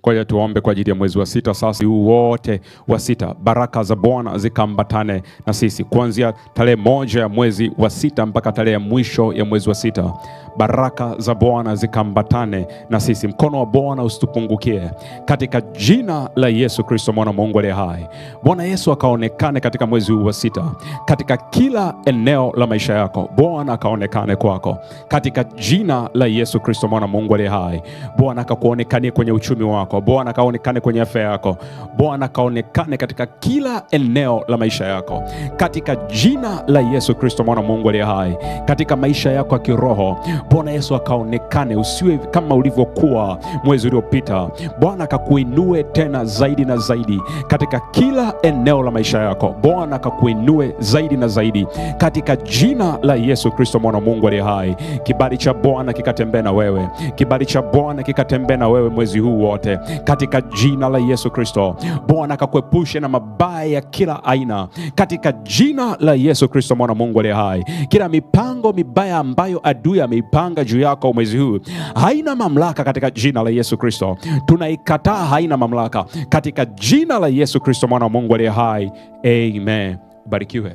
Kwa hiyo tuombe kwa ajili ya mwezi wa sita sasa, wote wa sita. Baraka za Bwana zikambatane na sisi kuanzia tarehe 1 ya mwezi wa sita mpaka tarehe ya mwisho ya mwezi wa sita. Baraka za Bwana zikambatane na sisi. Mkono wa Bwana usitupungukie katika jina la Yesu Kristo mwana Mungu aliye hai. Bwana Yesu akaonekane katika mwezi huu wa sita, katika kila eneo la maisha yako. Bwana akaonekane kwako katika jina la Yesu Kristo mwana Mungu aliye hai. Bwana akakuonekanie kwenye uchumi wako. Bwana akaonekane kwenye afya yako. Bwana akaonekane katika kila eneo la maisha yako katika jina la Yesu Kristo mwana Mungu aliye hai. Katika maisha yako ya kiroho, Bwana Yesu akaonekane, usiwe kama ulivyokuwa mwezi uliopita. Bwana akakuinue tena zaidi na zaidi katika kila eneo la maisha yako. Bwana akakuinue zaidi na zaidi katika jina la Yesu Kristo mwana Mungu aliye hai. Kibali cha Bwana kikatembea na wewe. Kibali cha Bwana kikatembea na wewe mwezi huu wote katika jina la Yesu Kristo. Bwana akakuepushe na mabaya ya kila aina katika jina la Yesu Kristo mwana Mungu aliye hai. Kila mipango mibaya ambayo adui ameipanga juu yako mwezi huu haina mamlaka katika jina la Yesu Kristo. Tunaikataa, haina mamlaka katika jina la Yesu Kristo mwana Mungu aliye hai. Amen. Barikiwe.